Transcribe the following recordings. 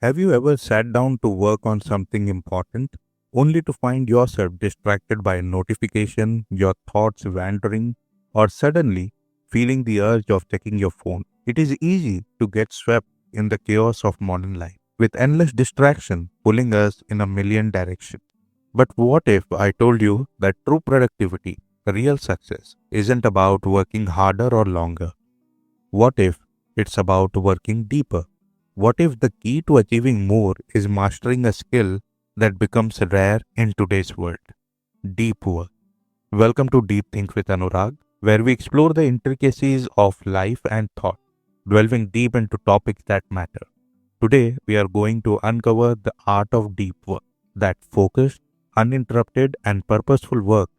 Have you ever sat down to work on something important only to find yourself distracted by a notification, your thoughts wandering, or suddenly feeling the urge of checking your phone? It is easy to get swept in the chaos of modern life, with endless distraction pulling us in a million directions. But what if I told you that true productivity, real success, isn't about working harder or longer? What if it's about working deeper? What if the key to achieving more is mastering a skill that becomes rare in today's world? Deep work. Welcome to Deep Think with Anurag, where we explore the intricacies of life and thought, delving deep into topics that matter. Today, we are going to uncover the art of deep work, that focused, uninterrupted, and purposeful work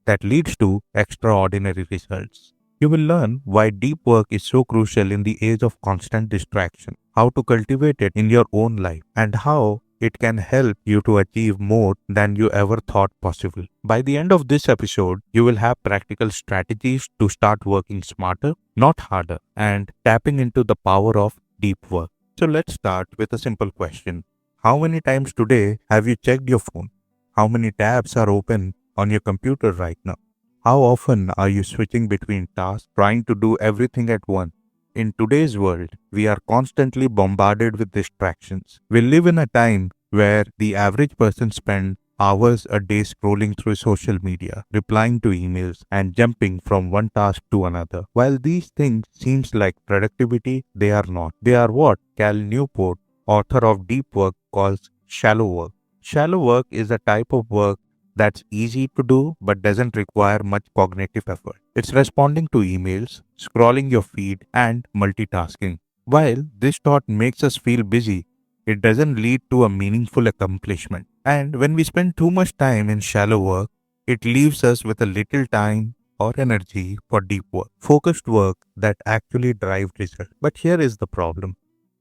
that leads to extraordinary results. You will learn why deep work is so crucial in the age of constant distraction, how to cultivate it in your own life, and how it can help you to achieve more than you ever thought possible. By the end of this episode, you will have practical strategies to start working smarter, not harder, and tapping into the power of deep work. So let's start with a simple question. How many times today have you checked your phone? How many tabs are open on your computer right now? How often are you switching between tasks, trying to do everything at once? In today's world, we are constantly bombarded with distractions. We live in a time where the average person spends hours a day scrolling through social media, replying to emails, and jumping from one task to another. While these things seems like productivity, they are not. They are what Cal Newport, author of Deep Work, calls shallow work. Shallow work is a type of work that's easy to do but doesn't require much cognitive effort. It's responding to emails, scrolling your feed, and multitasking. While this thought makes us feel busy, it doesn't lead to a meaningful accomplishment. And when we spend too much time in shallow work, it leaves us with a little time or energy for deep work, focused work that actually drives results. But here is the problem.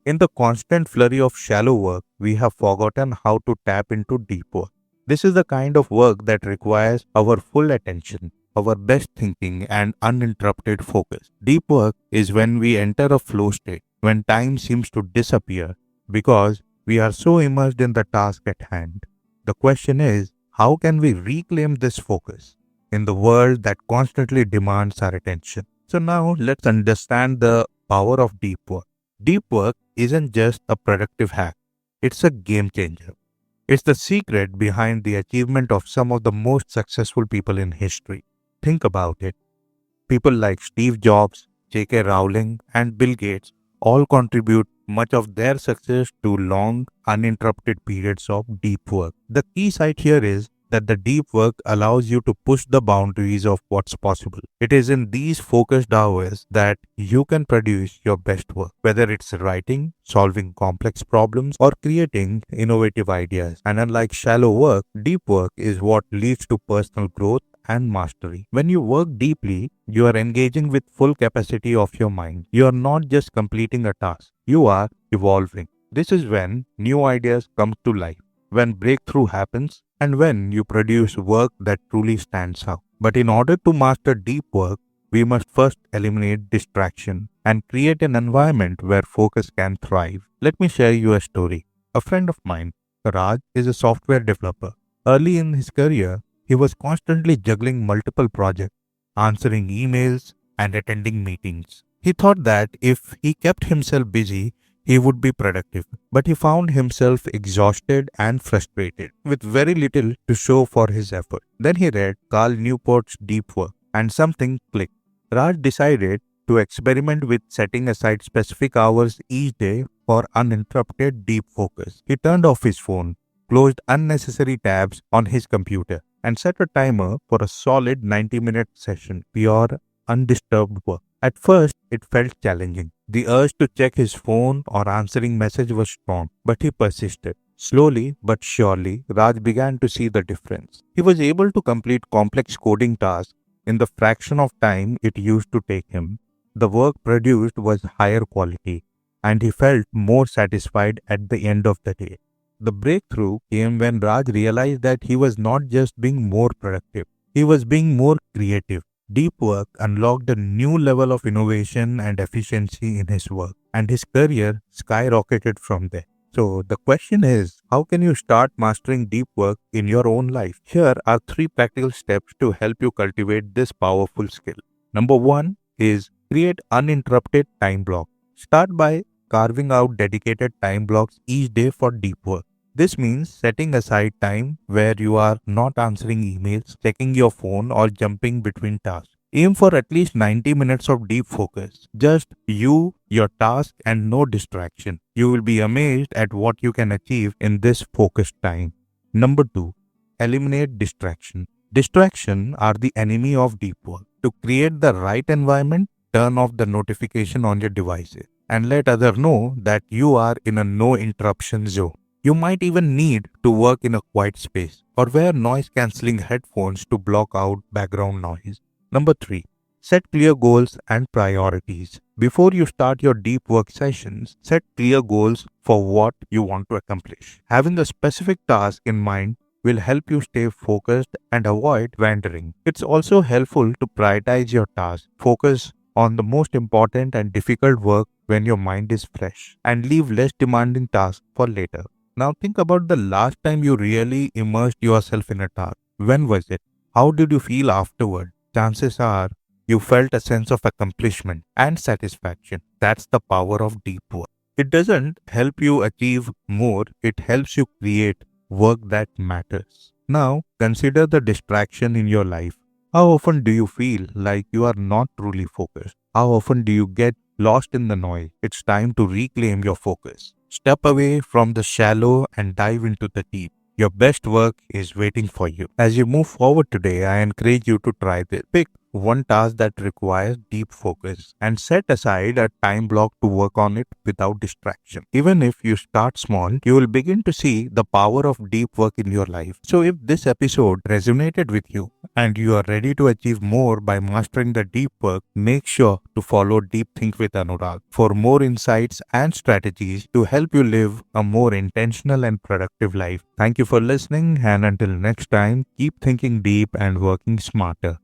In the constant flurry of shallow work, we have forgotten how to tap into deep work. This is the kind of work that requires our full attention, our best thinking, and uninterrupted focus. Deep work is when we enter a flow state, when time seems to disappear because we are so immersed in the task at hand. The question is, how can we reclaim this focus in the world that constantly demands our attention? So now let's understand the power of deep work. Deep work isn't just a productive hack, it's a game changer. It's the secret behind the achievement of some of the most successful people in history. Think about it. People like Steve Jobs, J.K. Rowling, and Bill Gates all contribute much of their success to long, uninterrupted periods of deep work. The key side here is that the deep work allows you to push the boundaries of what's possible. It is in these focused hours that you can produce your best work, whether it's writing, solving complex problems, or creating innovative ideas. And unlike shallow work, deep work is what leads to personal growth and mastery. When you work deeply, you are engaging with full capacity of your mind. You are not just completing a task, you are evolving. This is when new ideas come to life, when breakthrough happens, and when you produce work that truly stands out. But in order to master deep work, we must first eliminate distraction and create an environment where focus can thrive. Let me share you a story. A friend of mine, Raj, is a software developer. Early in his career, he was constantly juggling multiple projects, answering emails, and attending meetings. He thought that if he kept himself busy, he would be productive, but he found himself exhausted and frustrated, with very little to show for his effort. Then he read Carl Newport's Deep Work, and something clicked. Raj decided to experiment with setting aside specific hours each day for uninterrupted deep focus. He turned off his phone, closed unnecessary tabs on his computer, and set a timer for a solid 90-minute session, pure, undisturbed work. At first, it felt challenging. The urge to check his phone or answering message was strong, but he persisted. Slowly but surely, Raj began to see the difference. He was able to complete complex coding tasks in the fraction of time it used to take him. The work produced was higher quality, and he felt more satisfied at the end of the day. The breakthrough came when Raj realized that he was not just being more productive, he was being more creative. Deep work unlocked a new level of innovation and efficiency in his work, and his career skyrocketed from there. So the question is, how can you start mastering deep work in your own life? Here are 3 practical steps to help you cultivate this powerful skill. Number 1 is create uninterrupted time block. Start by carving out dedicated time blocks each day for deep work. This means setting aside time where you are not answering emails, checking your phone, or jumping between tasks. Aim for at least 90 minutes of deep focus. Just you, your task, and no distraction. You will be amazed at what you can achieve in this focused time. Number 2. Eliminate distraction. Distraction are the enemy of deep work. To create the right environment, turn off the notification on your devices and let others know that you are in a no interruption zone. You might even need to work in a quiet space or wear noise cancelling headphones to block out background noise. Number 3. Set clear goals and priorities. Before you start your deep work sessions, set clear goals for what you want to accomplish. Having a specific task in mind will help you stay focused and avoid wandering. It's also helpful to prioritize your tasks. Focus on the most important and difficult work when your mind is fresh and leave less demanding tasks for later. Now think about the last time you really immersed yourself in a task. When was it? How did you feel afterward? Chances are you felt a sense of accomplishment and satisfaction. That's the power of deep work. It doesn't help you achieve more, it helps you create work that matters. Now, consider the distraction in your life. How often do you feel like you are not truly focused? How often do you get lost in the noise? It's time to reclaim your focus. Step away from the shallow and dive into the deep. Your best work is waiting for you. As you move forward today, I encourage you to try this. Pick one task that requires deep focus and set aside a time block to work on it without distraction. Even if you start small, you will begin to see the power of deep work in your life. So if this episode resonated with you and you are ready to achieve more by mastering the deep work, make sure to follow Deep Think with Anurag for more insights and strategies to help you live a more intentional and productive life. Thank you for listening, and until next time, keep thinking deep and working smarter.